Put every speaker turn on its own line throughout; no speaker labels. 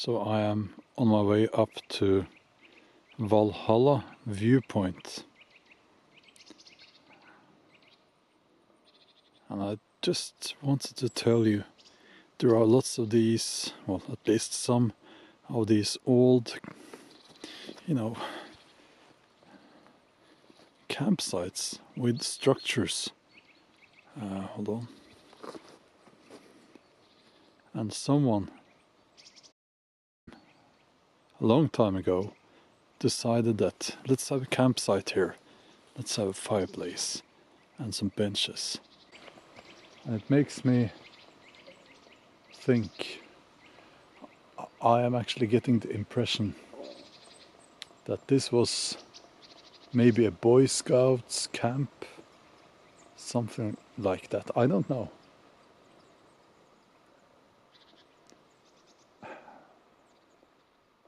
So I am on my way up to Valhalla viewpoint, and I just wanted to tell you there are lots of these, well, at least some of these old, campsites with structures. Hold on. And someone a long time ago decided that let's have a campsite here, let's have a fireplace and some benches. And it makes me think, I am actually getting the impression that this was maybe a Boy Scouts camp, something like that. I don't know.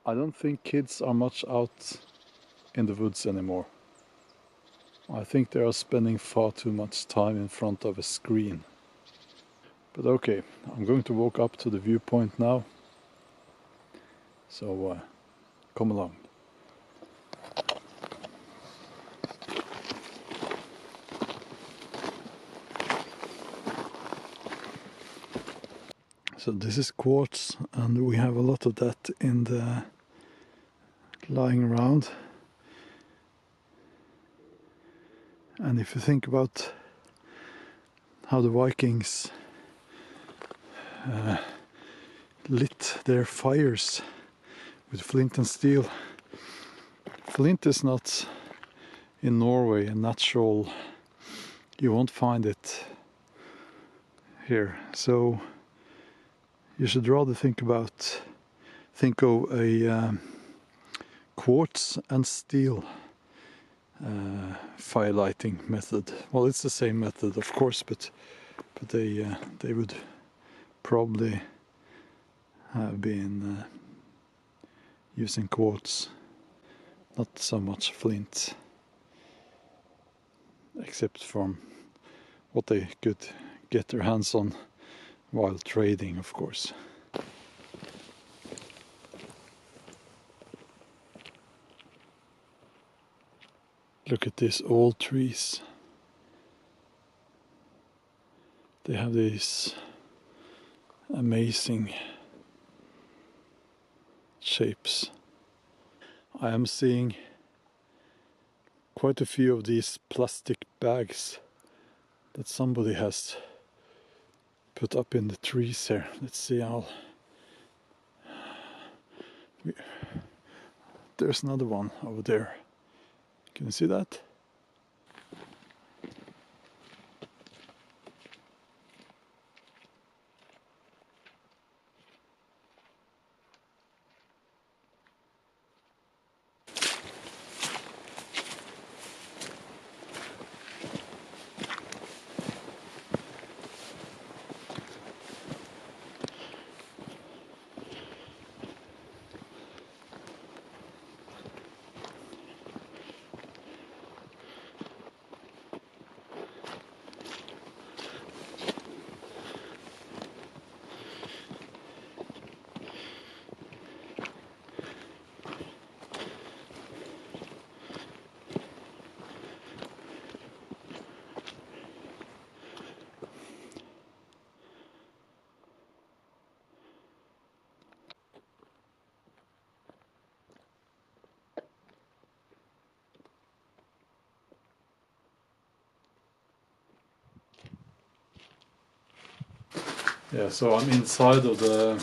I don't think kids are much out in the woods anymore. I think they are spending far too much time in front of a screen. But okay, I'm going to walk up to the viewpoint now. So come along. So this is quartz, and we have a lot of that in the lying around. And if you think about how the Vikings lit their fires with flint and steel, flint is not in Norway a natural, you won't find it here. So you should rather think of a quartz and steel fire lighting method. Well, it's the same method, of course, but they would probably have been using quartz, not so much flint, except from what they could get their hands on while trading, of course. Look at these old trees. They have these amazing shapes. I am seeing quite a few of these plastic bags that somebody has put up in the trees here. Let's see how. There's another one over there. Can you see that? Yeah, so I'm inside of the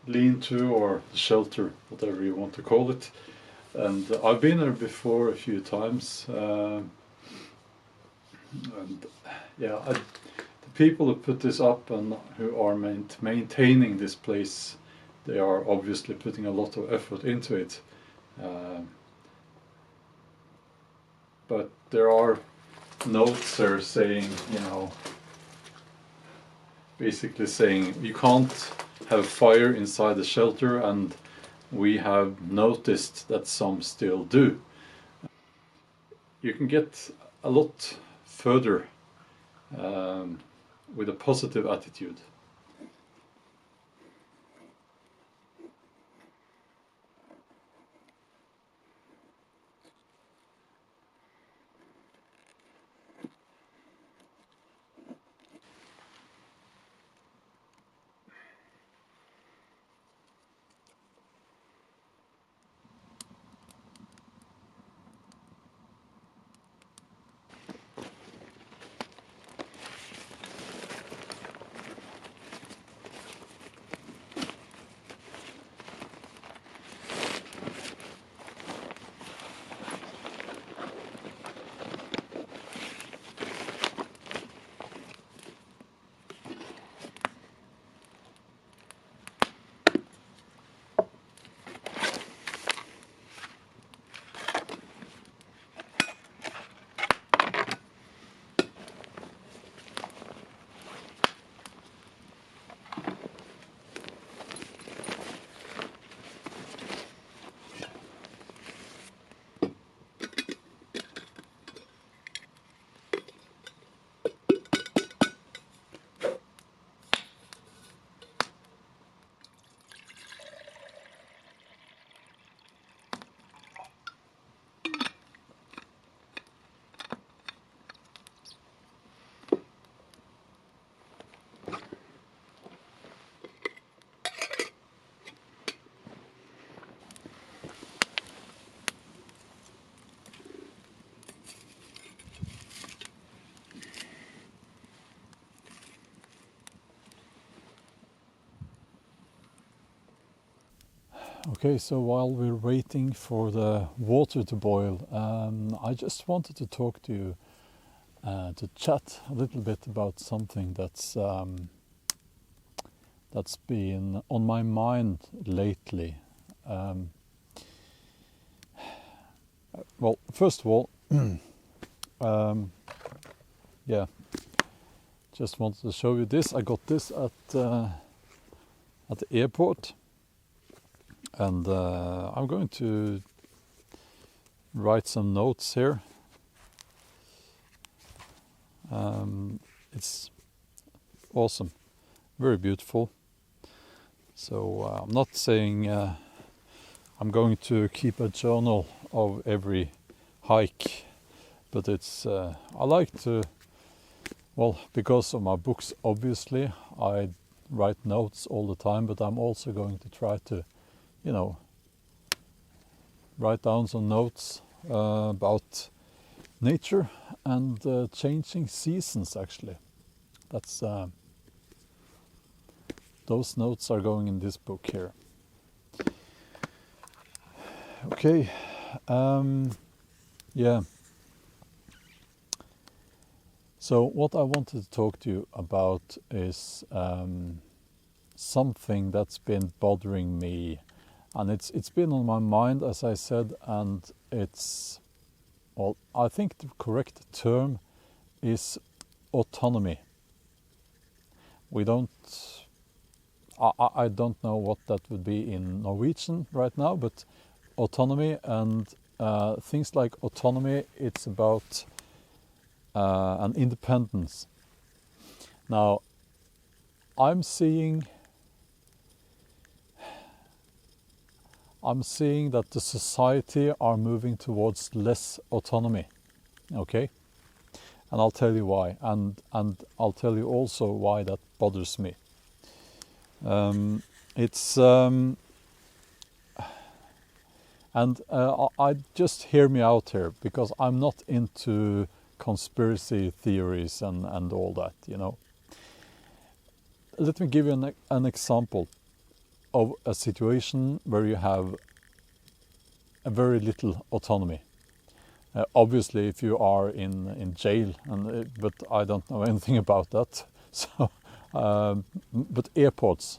lean-to or the shelter, whatever you want to call it. And I've been there before a few times. And yeah, the people who put this up and who are maintaining this place, they are obviously putting a lot of effort into it. But there are notes there saying, basically saying you can't have fire inside the shelter, and we have noticed that some still do. You can get a lot further with a positive attitude. Okay, so while we're waiting for the water to boil, I just wanted to talk to you, to chat a little bit about something that's been on my mind lately. Well, first of all, yeah, just wanted to show you this. I got this at the airport, and I'm going to write some notes here. It's awesome, very beautiful. So I'm not saying I'm going to keep a journal of every hike, but it's I like to, well, because of my books, obviously I write notes all the time, but I'm also going to try to, you know, write down some notes about nature and changing seasons. Actually, that's those notes are going in this book here. Okay, yeah. So what I wanted to talk to you about is something that's been bothering me, and it's been on my mind, as I said, and it's, well, I think the correct term is autonomy. We don't, I don't know what that would be in Norwegian right now, but autonomy and things like autonomy, it's about an independence. Now, I'm seeing that the society are moving towards less autonomy, okay? And I'll tell you why, and I'll tell you also why that bothers me. I just hear me out here, because I'm not into conspiracy theories and all that, you know. Let me give you an example of a situation where you have a very little autonomy. Obviously, if you are in jail, but I don't know anything about that. So, but airport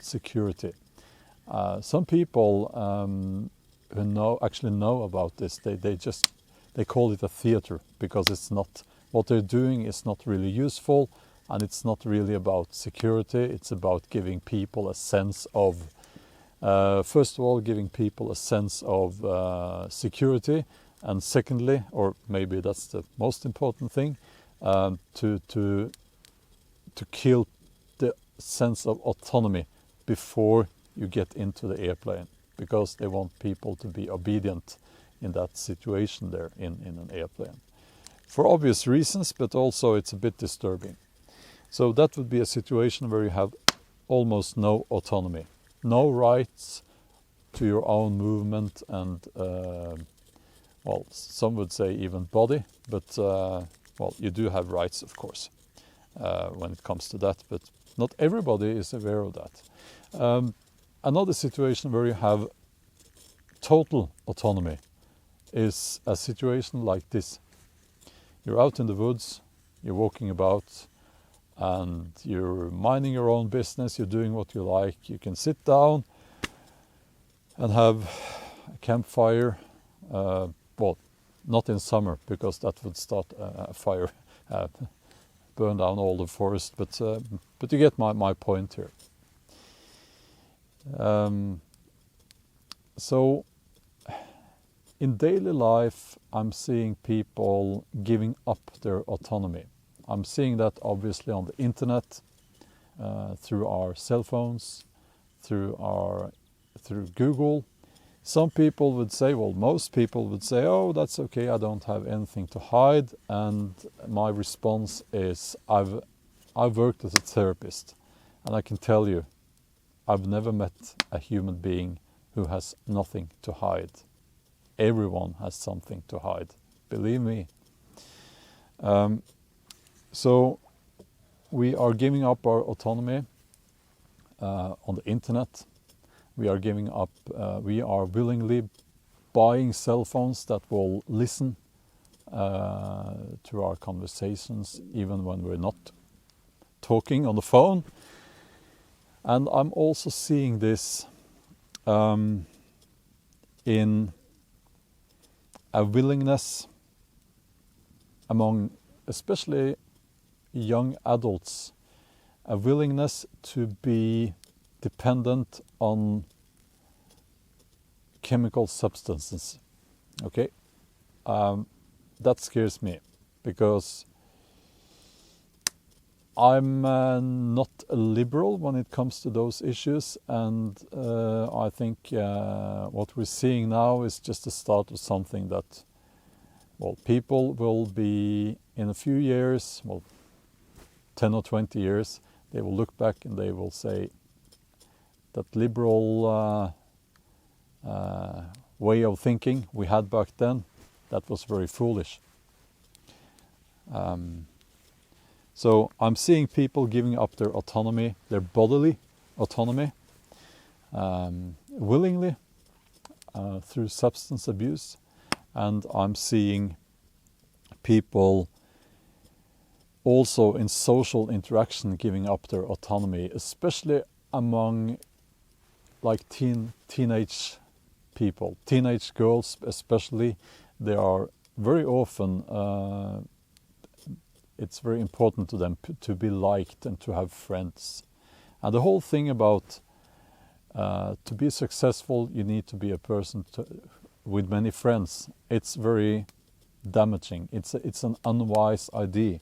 security. Some people who actually know about this, they call it a theater, because it's not, what they're doing is not really useful, and it's not really about security. It's about giving people a sense of, first of all, giving people a sense of security, and secondly, or maybe that's the most important thing, to kill the sense of autonomy before you get into the airplane, because they want people to be obedient in that situation there in an airplane. For obvious reasons, but also it's a bit disturbing. So that would be a situation where you have almost no autonomy, no rights to your own movement and, well, some would say even body, but, well, you do have rights, of course, when it comes to that, but not everybody is aware of that. Another situation where you have total autonomy is a situation like this. You're out in the woods, you're walking about, and you're minding your own business, you're doing what you like. You can sit down and have a campfire, well, not in summer, because that would start a fire, burn down all the forest, but you get my point here. So in daily life, I'm seeing people giving up their autonomy. I'm seeing that obviously on the internet, through our cell phones, through Google. Some people would say, well, most people would say, oh, that's okay, I don't have anything to hide. And my response is, I've worked as a therapist, and I can tell you, I've never met a human being who has nothing to hide. Everyone has something to hide, believe me. So we are giving up our autonomy on the internet, We are giving up, we are willingly buying cell phones that will listen to our conversations even when we're not talking on the phone. And I'm also seeing this in a willingness among especially young adults, a willingness to be dependent on chemical substances. Okay, that scares me because I'm not a liberal when it comes to those issues, and I think what we're seeing now is just the start of something that, well, people will be in a few years, well, 10 or 20 years, they will look back and they will say that liberal way of thinking we had back then, that was very foolish. So I'm seeing people giving up their autonomy, their bodily autonomy, willingly through substance abuse. And I'm seeing people also in social interaction giving up their autonomy, especially among like teenage people, teenage girls especially. They are very often, it's very important to them to be liked and to have friends. And the whole thing about to be successful, you need to be a person with many friends. It's very damaging. It's an unwise idea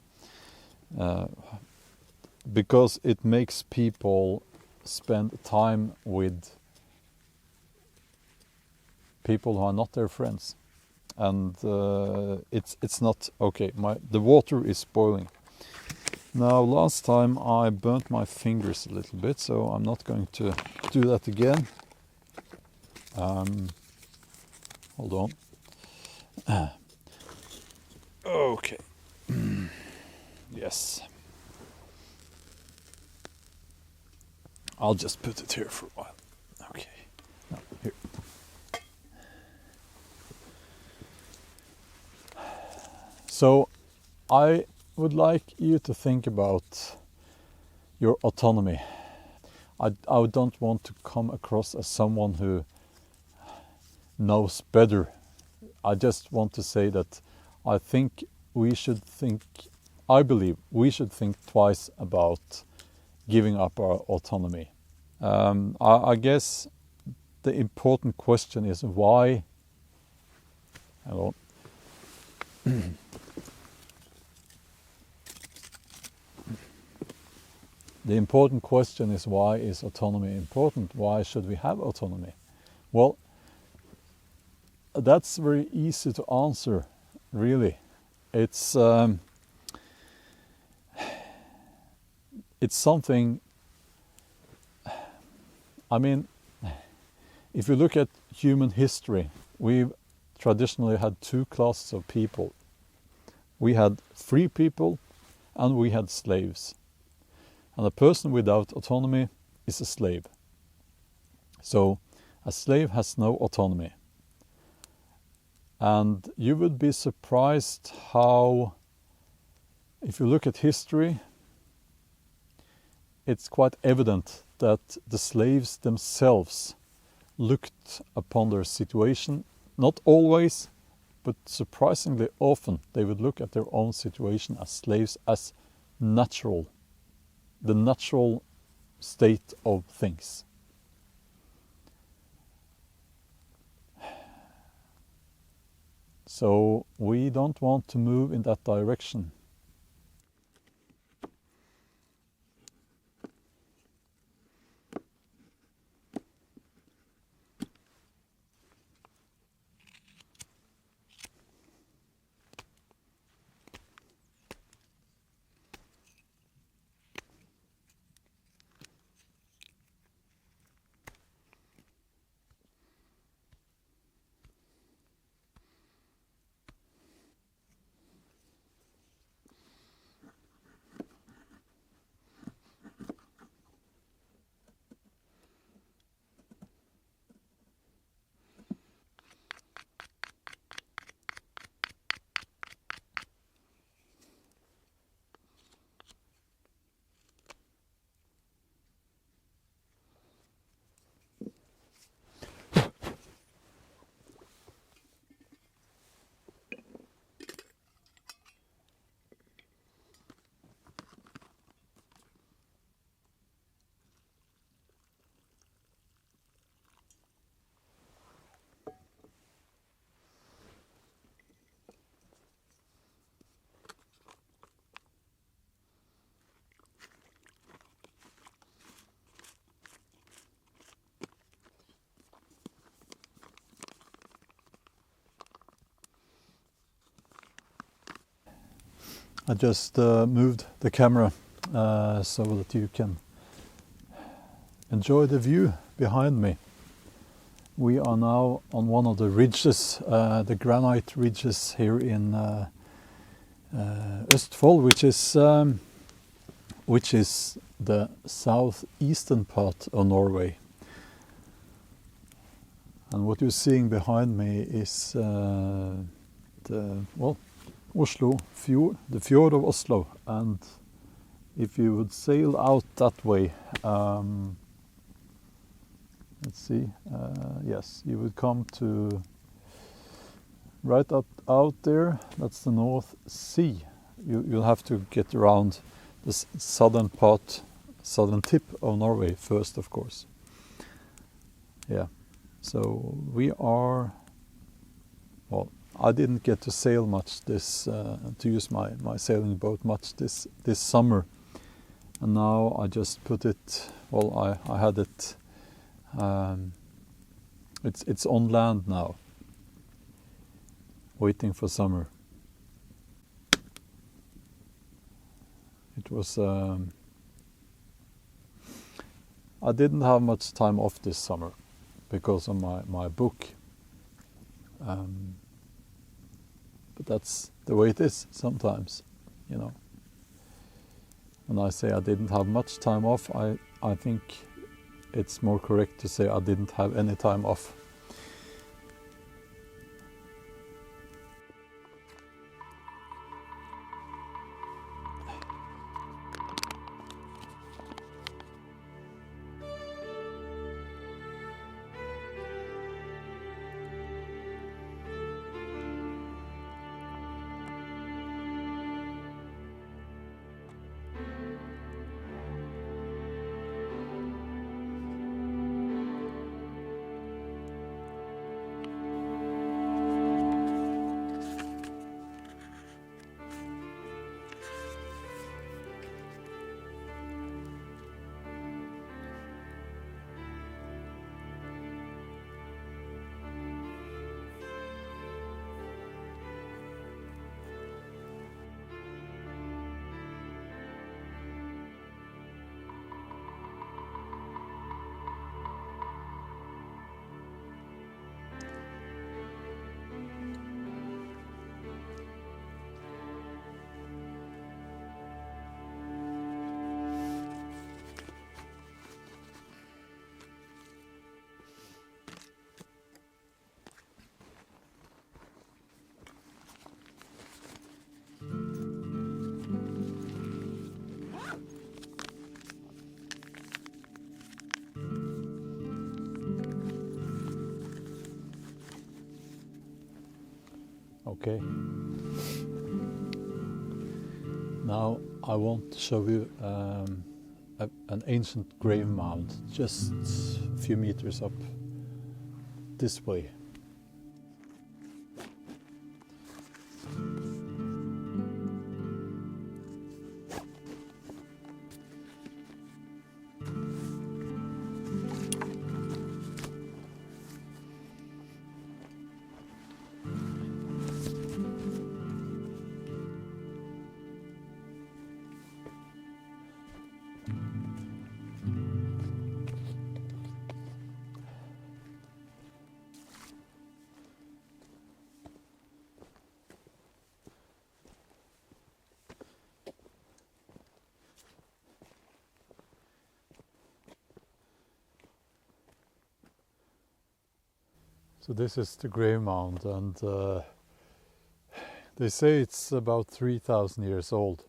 because it makes people spend time with people who are not their friends. And it's not okay. The water is boiling. Now, last time I burnt my fingers a little bit, so I'm not going to do that again. Hold on. Okay. Yes. I'll just put it here for a while. Okay. Now, here. So I would like you to think about your autonomy. I don't want to come across as someone who knows better. I just want to say that I believe we should think twice about giving up our autonomy. I guess the important question is why. Hello. The important question is, why is autonomy important? Why should we have autonomy? Well, that's very easy to answer, really. It's something, I mean, if you look at human history, we've traditionally had two classes of people. We had free people and we had slaves. And a person without autonomy is a slave. So a slave has no autonomy. And you would be surprised how, if you look at history, it's quite evident that the slaves themselves looked upon their situation, not always, but surprisingly often, they would look at their own situation as slaves as natural, the natural state of things. So we don't want to move in that direction. I just moved the camera so that you can enjoy the view behind me. We are now on one of the ridges, the granite ridges here in Østfold, which is the southeastern part of Norway. And what you're seeing behind me is Oslo fjord, the fjord of Oslo. And if you would sail out that way, let's see, yes, you would come to right up out there. That's the North Sea. You'll have to get around the southern tip of Norway first, of course. Yeah, so we are, well, I didn't get to sail much to use my sailing boat much this summer. And now I just put it, well, I had it, it's on land now, waiting for summer. It was, I didn't have much time off this summer because of my book. But that's the way it is sometimes, you know. When I say I didn't have much time off, I think it's more correct to say I didn't have any time off. Okay. Now I want to show you an ancient grave mound just a few meters up this way. So this is the grave mound, and they say it's about 3,000 years old.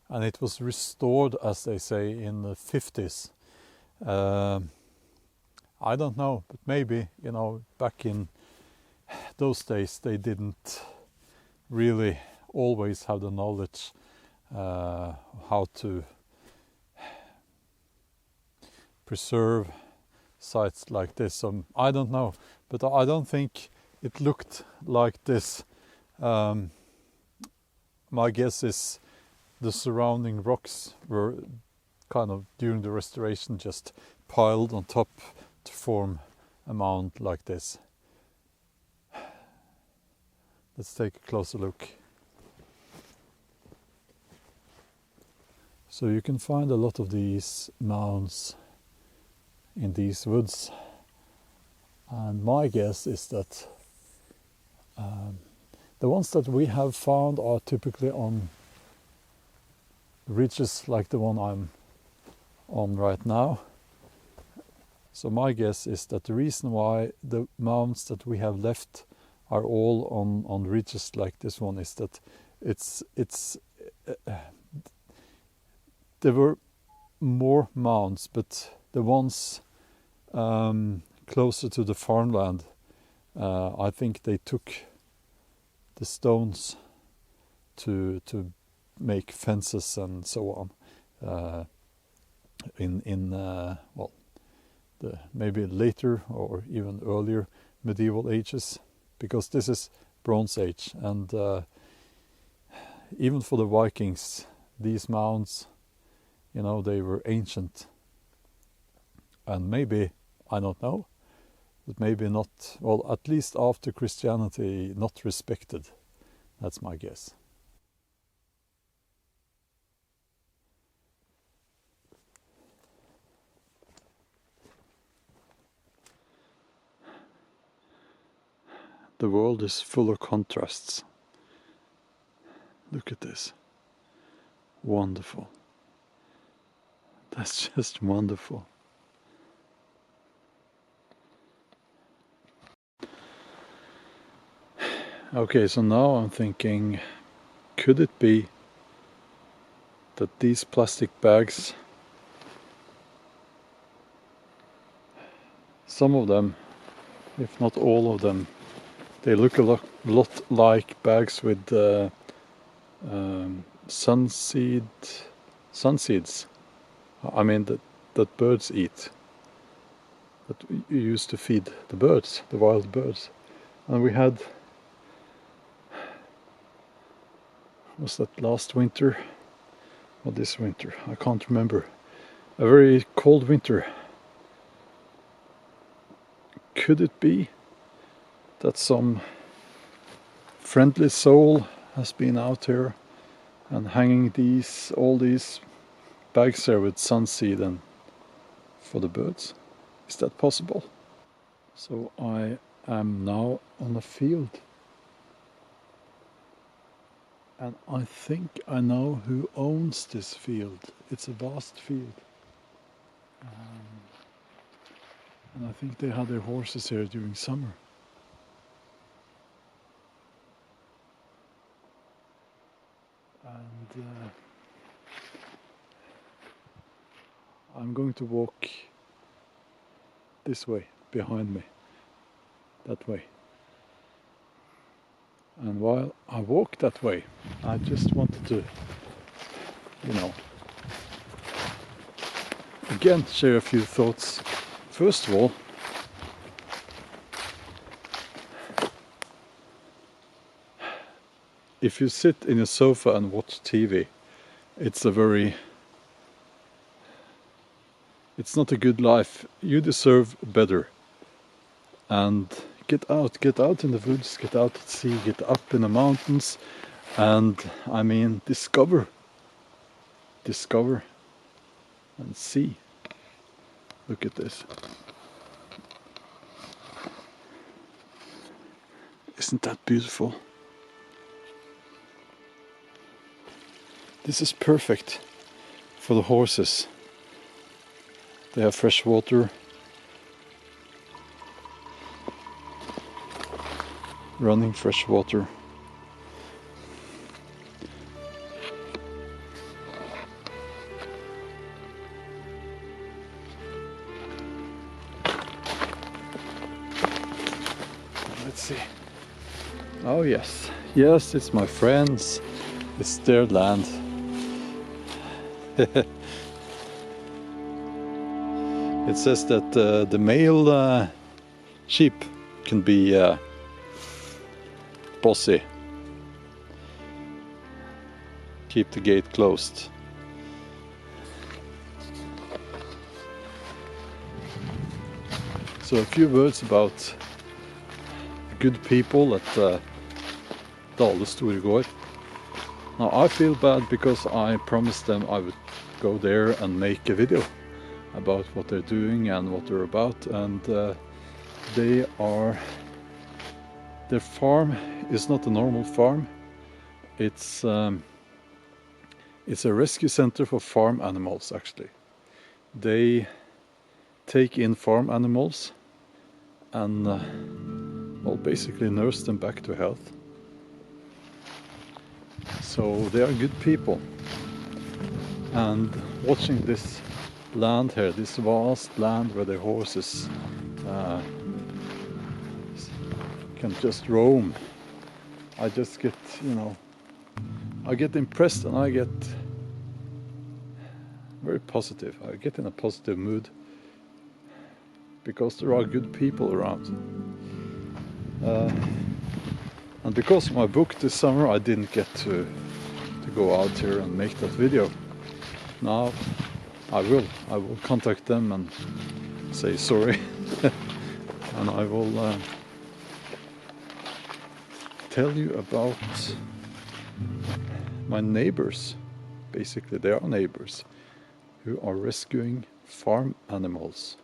And it was restored, as they say, in the 50s. I don't know, but maybe, you know, back in those days they didn't really always have the knowledge how to preserve sites like this. So I don't know, but I don't think it looked like this. My guess is the surrounding rocks were kind of during the restoration just piled on top to form a mound like this. Let's take a closer look. So you can find a lot of these mounds in these woods, and my guess is that the ones that we have found are typically on ridges like the one I'm on right now. So my guess is that the reason why the mounds that we have left are all on ridges like this one is that there were more mounds, but the ones closer to the farmland, I think they took the stones to make fences and so on well, the maybe later or even earlier medieval ages, because this is Bronze Age, and even for the Vikings, these mounds, you know, they were ancient, and maybe, I don't know, but maybe not, well, at least after Christianity, not respected. That's my guess. The world is full of contrasts. Look at this. Wonderful. That's just wonderful. Okay, so now I'm thinking, could it be that these plastic bags, some of them, if not all of them, they look a lot like bags with sunseeds. I mean that birds eat. That you used to feed the birds, the wild birds. And we had, was that last winter or this winter? I can't remember. A very cold winter. Could it be that some friendly soul has been out here and hanging all these bags there with sunseed and for the birds? Is that possible? So I am now on a field, and I think I know who owns this field. It's a vast field, and I think they had their horses here during summer. And I'm going to walk this way, behind me, that way. And while I walk that way, I just wanted to, you know, again share a few thoughts. First of all, if you sit in a sofa and watch TV, it's not a good life. You deserve better. And get out in the woods, get out at sea, get up in the mountains, and I mean discover and see. Look at this. Isn't that beautiful? This is perfect for the horses. They have fresh water, running fresh water. Let's see. Oh yes, it's my friends. It's their land. It says that the male sheep can be bossy. Keep the gate closed. So a few words about good people at Dale Store gård. Now I feel bad because I promised them I would go there and make a video about what they're doing and what they're about, and their farm is not a normal farm. It's a rescue center for farm animals, actually. They take in farm animals and well, basically nurse them back to health. So they are good people. And watching this land here, this vast land where the horses can just roam, I just get, you know, I get impressed and I get very positive. I get in a positive mood because there are good people around. And because of my book this summer, I didn't get to go out here and make that video. Now I will contact them and say sorry. And I will tell you about my neighbors. Basically, they are neighbors who are rescuing farm animals